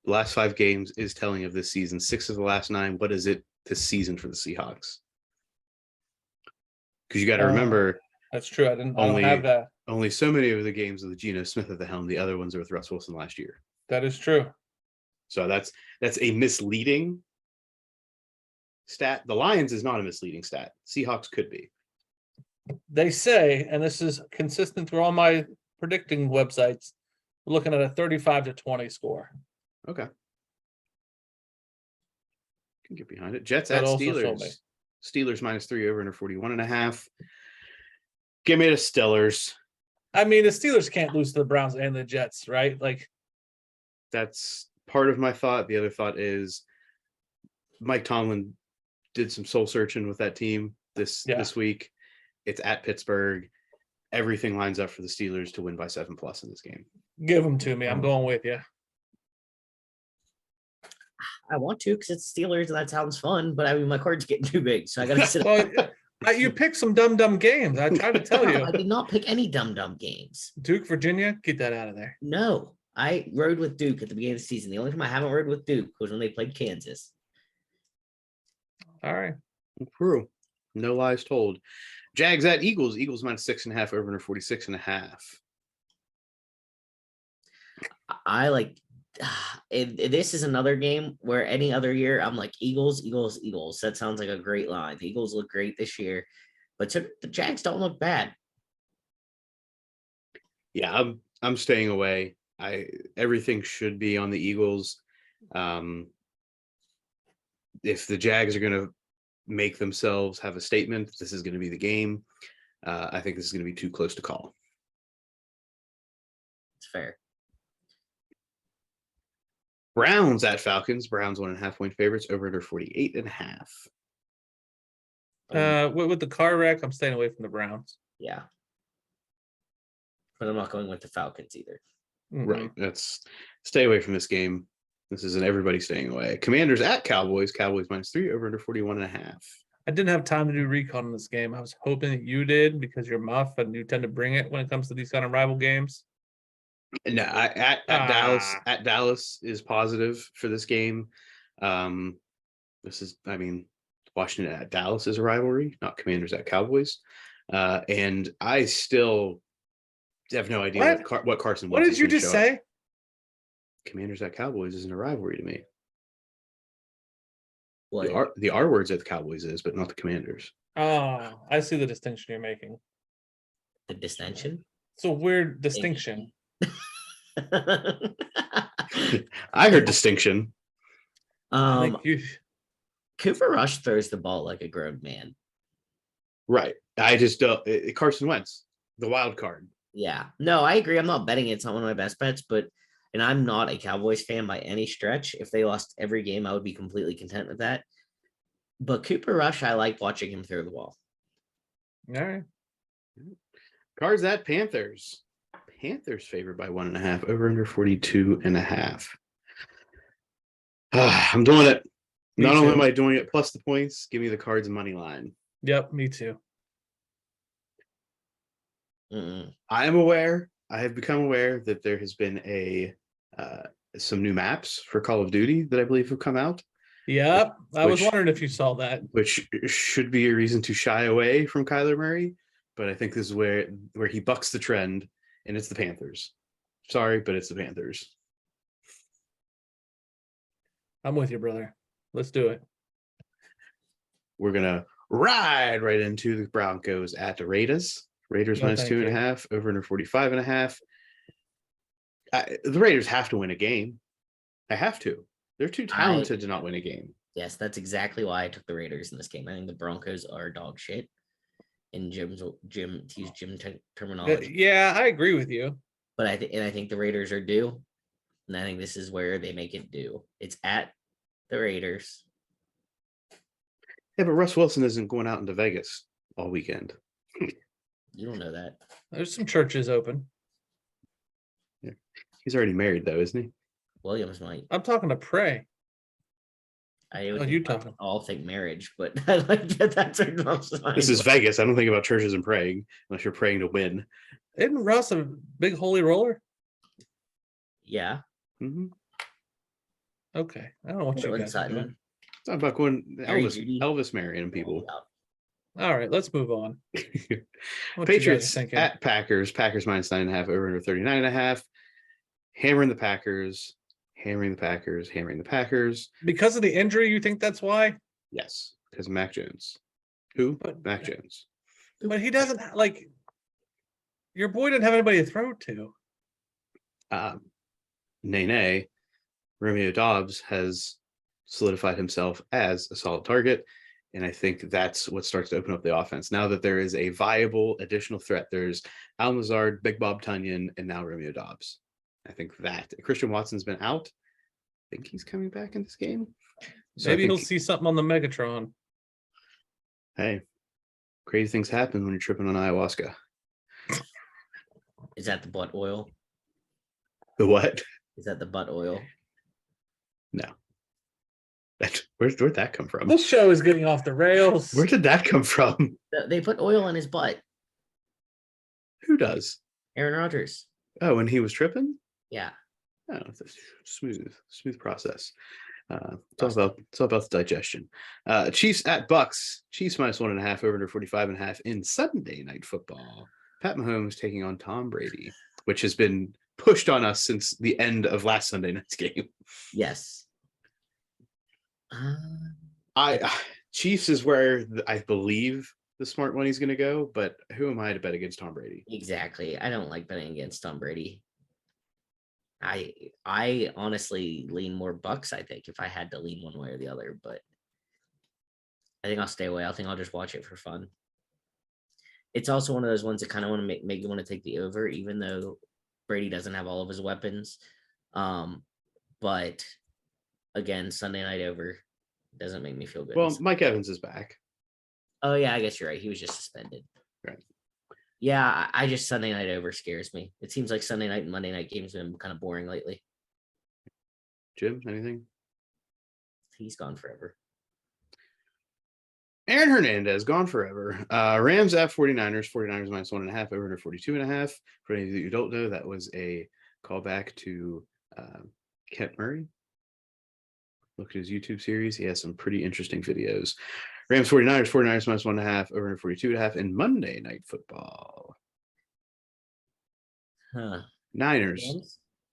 The last 5 games is telling of this season. 6 of the last 9. What is it this season for the Seahawks? Because you got to remember, That's true. I don't have that. only so many of the games with Geno Smith at the helm. The other ones are with Russ Wilson last year. That is true. So that's a misleading stat. The Lions is not a misleading stat. Seahawks could be. They say, and this is consistent through all my predicting websites, we're looking at a 35-20 score. Okay. Can get behind it. Jets That at also sold me. Steelers. Steelers -3 over under 41.5. Give me the Steelers. I mean, the Steelers can't lose to the Browns and the Jets, right? Like, That's part of my thought. The other thought is Mike Tomlin did some soul searching with that team this week. It's at Pittsburgh. Everything lines up for the Steelers to win by 7+ in this game. give them to me. I'm going with you. I want to because it's Steelers and that sounds fun, but I mean my card's getting too big, so I gotta sit. Well, you picked some dumb games. I tried to tell you. I did not pick any dumb games. Duke, Virginia, get that out of there. No, I rode with Duke at the beginning of the season. The only time I haven't rode with Duke was when they played Kansas. All right. True. No lies told. Jags at Eagles. Eagles -6.5 over under 46.5. I like. This is another game where any other year I'm like Eagles. That sounds like a great line. The Eagles look great this year, but the Jags don't look bad. Yeah, I'm staying away. Everything should be on the Eagles. If the Jags are going to make themselves have a statement, this is going to be the game. I think this is going to be too close to call. It's fair. Browns at Falcons. Browns 1.5 point favorites over under 48.5. With the car wreck, I'm staying away from the Browns. Yeah, but I'm not going with the Falcons either. Right. That's stay away from this game. This is an everybody staying away. Commanders at Cowboys. Cowboys -3 over under 41.5. I didn't have time to do recon in this game. I was hoping that you did because you're Muff and you tend to bring it when it comes to these kind of rival games. No, at Dallas is positive for this game. Washington at Dallas is a rivalry, not Commanders at Cowboys. And I still have no idea what Carson What Wentz did is you gonna just show up. say? Commanders at Cowboys isn't a rivalry to me. What? The R words at the Cowboys is, but not the Commanders. Oh, I see the distinction you're making. The dissension? It's a weird distinction. I heard distinction. I think you Cooper Rush throws the ball like a grown man. Right. I just don't. Carson Wentz, the wild card. Yeah. No, I agree. I'm not betting it. It's not one of my best bets, and I'm not a Cowboys fan by any stretch. If they lost every game, I would be completely content with that. But Cooper Rush, I like watching him throw the ball. all right. Cards at Panthers. Panthers favored by 1.5 over under 42.5. I'm doing it. Me Not only too. am I doing it, plus the points. Give me the Cards money line. Yep, me too. I am aware. I have become aware that there has been some new maps for Call of Duty that I believe have come out. Yep. I was wondering if you saw that. Which should be a reason to shy away from Kyler Murray. But I think this is where he bucks the trend, and it's the Panthers. Sorry, but it's the Panthers. I'm with you, brother. Let's do it. We're going to ride right into the Broncos at the Raiders. Raiders No, minus thank you. 2.5 over under 45.5. The Raiders have to win a game. I have to. They're too talented to not win a game. Yes, that's exactly why I took the Raiders in this game. I think the Broncos are dog shit. In to use Jim terminology. Yeah, I agree with you. But I think the Raiders are due. And I think this is where they make it due. It's at the Raiders. Yeah, but Russ Wilson isn't going out into Vegas all weekend. You don't know that. There's some churches open. He's already married though, isn't he? Williams might. I'm talking to Prey. I Oh, would you think talking. all think marriage, but I like that. That's our This is Vegas. I don't think about churches and praying unless you're praying to win. Isn't Russ a big holy roller? Yeah. Mm-hmm. Okay. I don't know what you Portland guys are doing. Sutton. It's not about when Harry Judy. Elvis marrying people. All right, let's move on. What you guys Patriots thinking? at Packers. Packers minus 9.5 over under 39.5. Hammering the Packers. Hammering the Packers. Hammering the Packers. Because of the injury, you think that's why? Yes, because Mac Jones. Who? But- Mac Jones. But he doesn't like. Your boy didn't have anybody to throw to. Nene, Romeo Dobbs has solidified himself as a solid target. And I think that's what starts to open up the offense. Now that there is a viable additional threat, there's Al Mazard, Big Bob Tunyon, and now Romeo Dobbs. I think that Christian Watson's been out. I think he's coming back in this game. So Maybe I he'll think, see something on the Megatron. hey, crazy things happen when you're tripping on ayahuasca. Is that the butt oil? The what? Is that the butt oil? No. Where'd that come from? This show is getting off the rails. Where did that come from? They put oil in his butt. Who does? Aaron Rodgers. Oh, when he was tripping? Yeah. Oh, it's a smooth process. It's all about the digestion. Chiefs at Bucks. Chiefs minus 1.5 over under 45.5 in Sunday night football. Pat Mahomes taking on Tom Brady, which has been pushed on us since the end of last Sunday night's game. Yes. Chiefs is where I believe the smart money's going to go, but who am I to bet against Tom Brady? Exactly. I don't like betting against Tom Brady. I honestly lean more Bucks, I think, if I had to lean one way or the other, but I think I'll stay away. I think I'll just watch it for fun. It's also one of those ones that kind of want to make you want to take the over, even though Brady doesn't have all of his weapons. But again, Sunday night over doesn't make me feel good. Well, Mike Evans is back. Oh yeah, I guess you're right. He was just suspended. Right. Yeah, I just Sunday night over scares me. It seems like Sunday night and Monday night games have been kind of boring lately. Jim, anything? He's gone forever. Aaron Hernandez gone forever. Rams at 49ers. 49ers minus 1.5 over under 42.5. For any of you who don't know, that was a callback to Kent Murray. Look at his YouTube series. He has some pretty interesting videos. Rams 49ers. 49ers minus 1.5 over under 42.5 in Monday night football. Huh. Niners.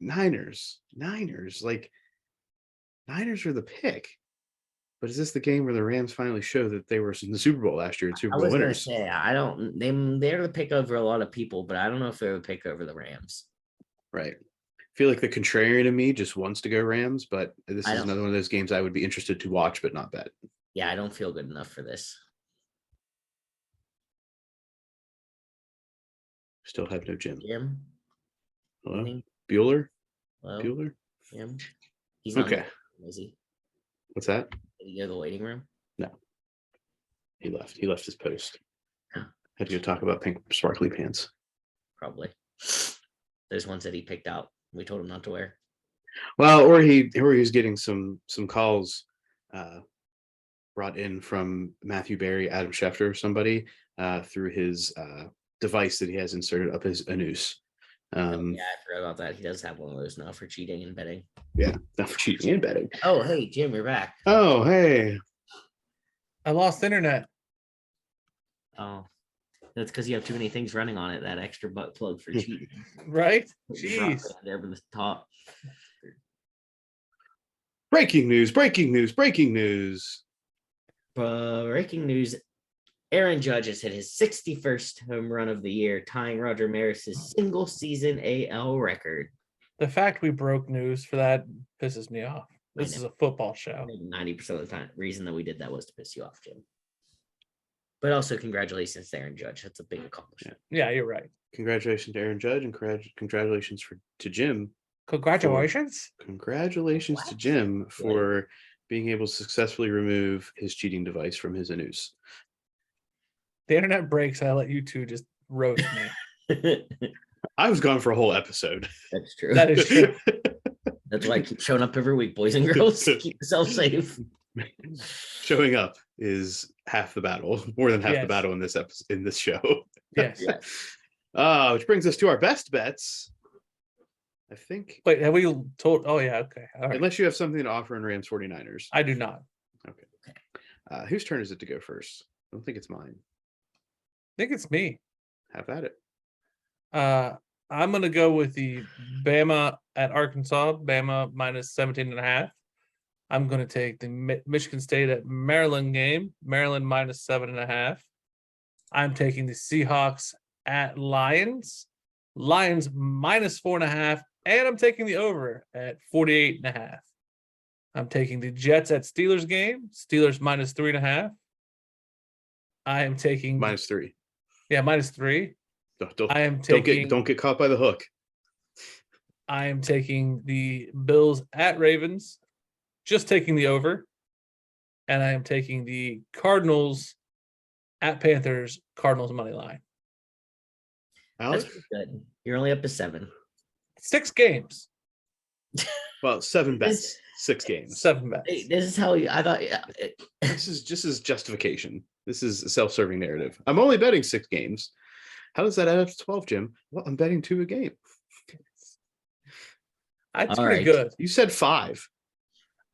Rams? Niners. Like, Niners are the pick. But is this the game where the Rams finally show that they were in the Super Bowl last year and Super I Bowl was gonna winners? say they're the pick over a lot of people, but I don't know if they're the pick over the Rams. Right. I feel like the contrarian in me just wants to go Rams, but this is another one of those games I would be interested to watch but not bet. Yeah, I don't feel good enough for this. Still have no Jim. Jim? Hello? Anything? Bueller? Hello? Bueller? Jim? He's not Okay. is he? What's that? Did he go to the waiting room? He left. He left his post. Oh. Had to go talk about pink sparkly pants. Probably. There's ones that he picked out. We told him not to wear. Well, or he's getting some calls brought in from Matthew Berry, Adam Schefter, or somebody through his device that he has inserted up his anus. Yeah, I forgot about that. He does have one of those now for cheating and betting. Yeah, not for cheating and betting. Oh, hey, Jim, you're back. Oh, hey. I lost internet. Oh, that's because you have too many things running on it. That extra butt plug for cheating. Right? Drop Jeez. it there over the top. Breaking news. Breaking news. Aaron Judge has hit his 61st home run of the year, tying Roger Maris's single season AL record. The fact we broke news for that pisses me off. This is a football show. 90% of the time, reason that we did that was to piss you off, Jim. But also, congratulations to Aaron Judge. That's a big accomplishment. Yeah, you're right. Congratulations to Aaron Judge and congratulations to Jim. Congratulations. Congratulations to Jim for being able to successfully remove his cheating device from his anus. The internet breaks. I let you two just roast me. I was gone for a whole episode. That's true. That is true. That's why I keep showing up every week, boys and girls. Keep yourself safe. Showing up is half the battle, more than half the Yes. battle in this episode, in this show. Yes. Yeah. Which brings us to our best bets. I think, Wait, have we told? Oh yeah. Okay. All right. unless you have something to offer in Rams 49ers. I do not. Whose turn is it to go first? I don't think it's mine. I think it's me. Have at it. I'm gonna go with the Bama at Arkansas. Bama minus 17.5. I'm gonna take the Michigan State at Maryland game. Maryland minus 7.5. I'm taking the Seahawks at Lions. Lions minus 4.5. And I'm taking the over at 48.5. I'm taking the Jets at Steelers game. Steelers minus 3.5. I am taking -3. Yeah, -3. Don't, I am taking don't get caught by the hook. I am taking the Bills at Ravens, just taking the over. And I am taking the Cardinals at Panthers, Cardinals money line. Alex? That's good. You're only up to 7. 6 games, Well, 7 bets, 6 games. 7 bets. Hey, this is how I thought. Yeah, This is just as justification. This is a self-serving narrative. I'm only betting 6 games. How does that add up to 12, Jim? Well, I'm betting 2 a game. That's All pretty right. good. You said 5.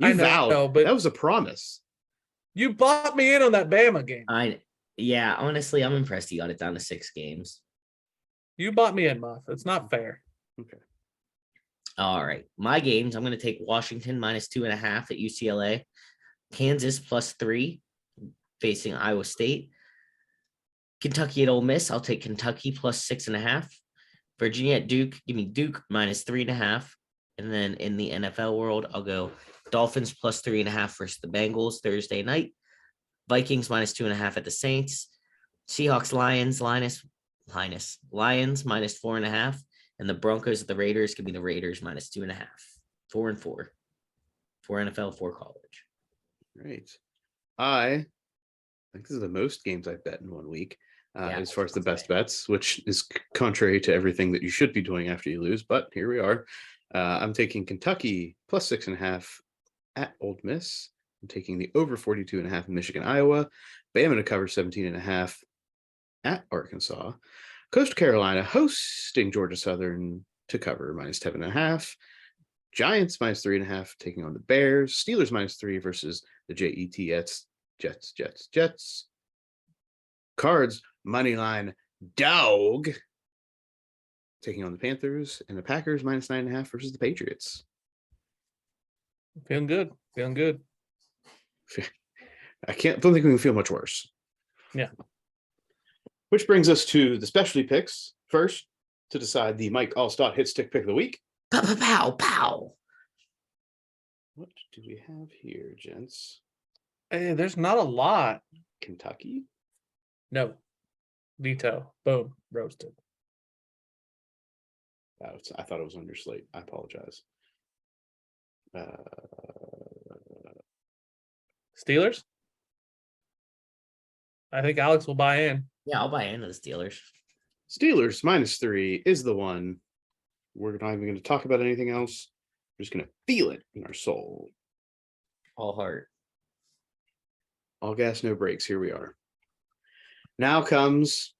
You I know, vowed. but- that was a promise. You bought me in on that Bama game. yeah. Honestly, I'm impressed. You got it down to 6 games. You bought me in, Muff. It's not fair. All right, my games. I'm going to take Washington minus 2.5 at UCLA, Kansas +3 facing Iowa State, Kentucky at Ole Miss. I'll take Kentucky +6.5. Virginia at Duke. Give me Duke minus 3.5. And then in the NFL world, I'll go Dolphins +3.5 versus the Bengals Thursday night. Vikings minus 2.5 at the Saints. Seahawks Lions Lions minus 4.5. And the Broncos at the Raiders. Give me the Raiders minus 2.5. 4-4. 4 NFL, 4 college. Great. I think this is the most games I've bet in 1 week. Yeah, as far as the okay. best bets, which is contrary to everything that you should be doing after you lose, but here we are. I'm taking Kentucky +6.5 at Ole Miss. I'm taking the over 42.5 in Michigan, Iowa. Bama to cover 17.5 at Arkansas. Coastal Carolina hosting Georgia Southern to cover -10.5. Giants -3.5 taking on the Bears. Steelers -3 versus the Jets. Jets. Cards moneyline dog taking on the Panthers, and the Packers -9.5 versus the Patriots. Feeling good. Feeling good. Don't think we can feel much worse. Yeah. Which brings us to the specialty picks. First, to decide the Mike Allstott hit stick pick of the week. Pow, pow, pow, pow. What do we have here, gents? Hey, there's not a lot. Kentucky? No. Veto. Boom. Roasted. I thought it was on your slate. I apologize. Steelers? I think Alex will buy in. Yeah, I'll buy into the Steelers. Steelers -3 is the one. We're not even going to talk about anything else. We're just going to feel it in our soul. All heart. All gas, no brakes. Here we are. Now comes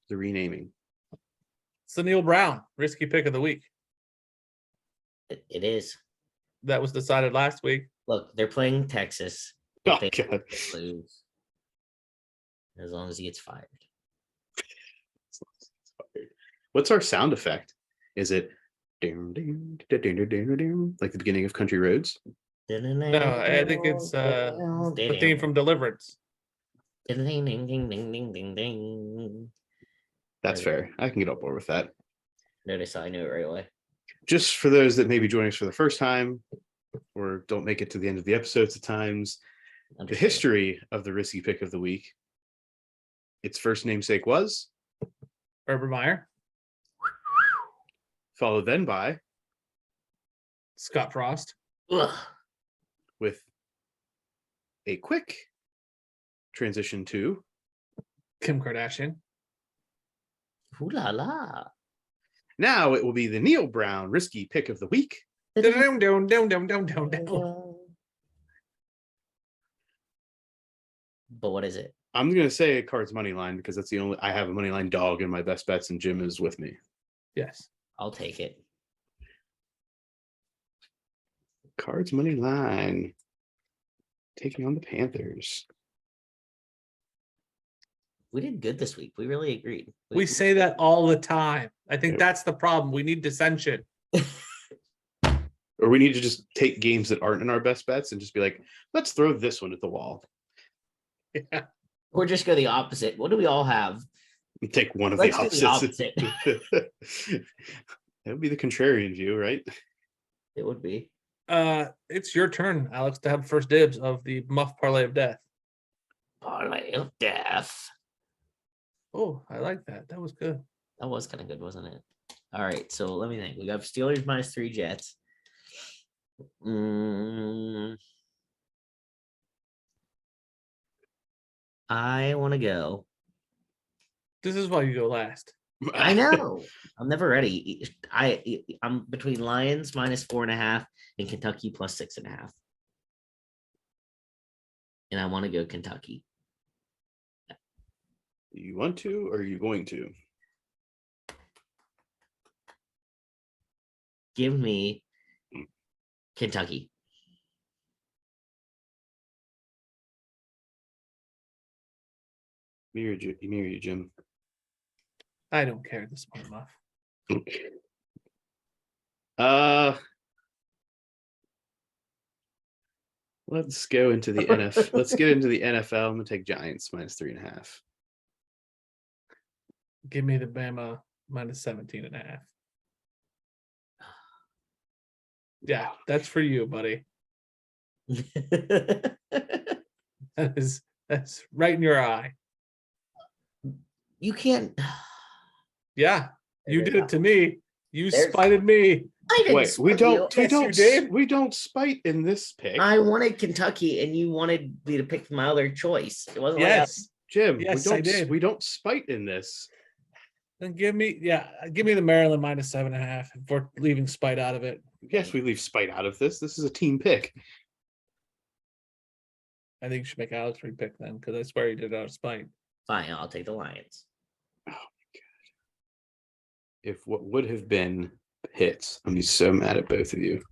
the renaming. It's the Neil Brown risky pick of the week. It is. That was decided last week. Look, they're playing Texas. Oh, If they God. lose, as long as he gets fired. What's our sound effect? Is it like the beginning of Country Roads? No, I think it's the theme from Deliverance. Ding, ding, ding, ding, ding, ding, ding. That's fair. I can get on board with that. Notice I knew it right away. Just for those that may be joining us for the first time or don't make it to the end of the episodes at times, the Understood. history of the risky pick of the week. Its first namesake was Urban Meyer, followed then by Scott Frost, Ugh. with a quick transition to Kim Kardashian, Ooh la la. Now it will be the Neil Brown risky pick of the week. Dum, dum, dum, dum, dum, dum, dum. But what is it? I'm going to say Cards money line because that's the only I have a money line dog in my best bets, and Jim is with me. Yes. I'll take it. Cards money line taking on the Panthers. We did good this week. We really agreed. We say that all the time. I think Yeah. that's the problem. We need dissension. Or we need to just take games that aren't in our best bets and just be like, let's throw this one at the wall. Yeah. Or just go the opposite. What do we all have? And take one of Let's the do the opposites. opposite. That would be the contrarian view, right? It would be. It's your turn, Alex, to have first dibs of the muff parlay of death. Parlay of death. Oh, I like that. That was good. That was kind of good, wasn't it? All right, so let me think. We got Steelers -3 Jets. I want to go. This is why you go last. I know. I'm never ready. I'm between Lions -4.5 and Kentucky +6.5. And I want to go Kentucky. You want to, or are you going to? Give me Kentucky. Mirror you, Jim. I don't care this one, Muff. Let's go into the NFL. Let's get into the NFL. I'm gonna take Giants -3.5. Give me the Bama -17.5. Yeah, that's for you, buddy. That's right in your eye. You can't. Yeah, you did it to me. You There's- spited me. I didn't Wait, we spite don't. you. Yes, you did. We don't spite in this pick. I wanted Kentucky, and you wanted me to pick my other choice. It wasn't Yes. Jim, Yes, we I don't. did. We don't spite in this. Then give me the Maryland -7.5 if we're leaving spite out of it. Yes, we leave spite out of this. This is a team pick. I think you should make Alex repick then, because I swear he did it out of spite. fine. I'll take the Lions. If what would have been hits, I'm so mad at both of you.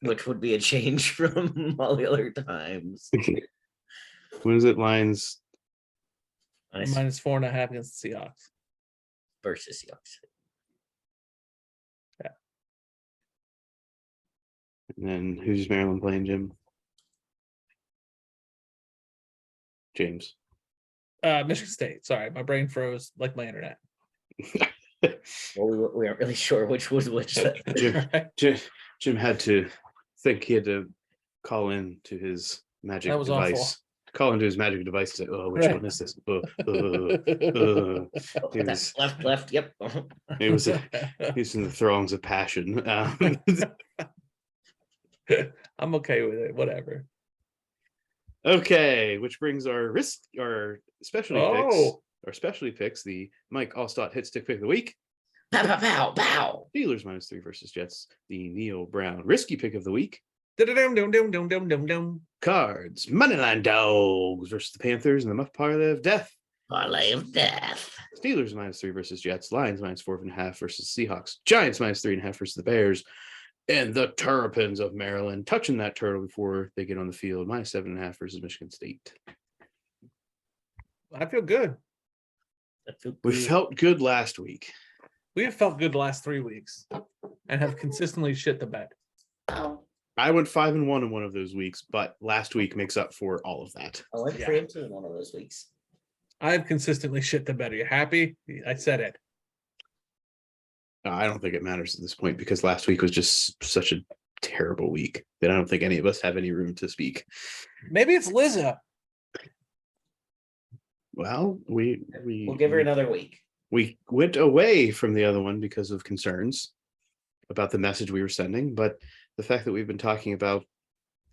Which would be a change from all the other times. When is it? Lions. Nice. -4.5 against the Seahawks. Versus Seahawks. And then who's Maryland playing, Jim? James. Michigan State. Sorry, my brain froze like my internet. Well, we aren't really sure which was which. Jim had to think he had to call in to his magic That was device. awful. Call into his magic device to say, "Oh, which Right. one is this?" That's left. Yep. It was he's in the throngs of passion. I'm okay with it. Whatever. Okay, which brings our specialty picks. Oh, Our specialty picks, the Mike Allstott hit stick pick of the week. Pow, pow, pow, pow. Steelers -3 versus Jets. The Neil Brown risky pick of the week. dum. Cards moneyline dogs versus the Panthers and the muff parlay of death. Parlay of death. Steelers -3 versus Jets. Lions -4.5 versus Seahawks. Giants -3.5 versus the Bears. And the Terrapins of Maryland touching that turtle before they get on the field. -7.5 versus Michigan State. I feel good. We felt good last week. We have felt good the last 3 weeks and have consistently shit the bed. I went 5-1 in one of those weeks, but last week makes up for all of that. I went 3-2 in one of those weeks. I've consistently shit the bed. Are you happy? I said it. I don't think it matters at this point because last week was just such a terrible week that I don't think any of us have any room to speak. Maybe it's Lizzo. Well, We'll give her another week. We went away from the other one because of concerns about the message we were sending, but the fact that we've been talking about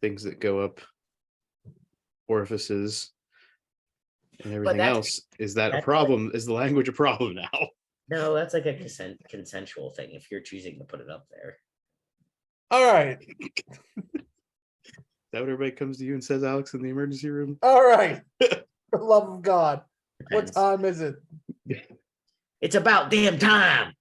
things that go up orifices and everything that's- else. Is that a that's- problem? Is the language a problem now? No, that's like a consensual thing if you're choosing to put it up there. All right. Is that what everybody comes to you and says, Alex, in the emergency room? All right. For the love of God. What Depends. time is it? It's about damn time.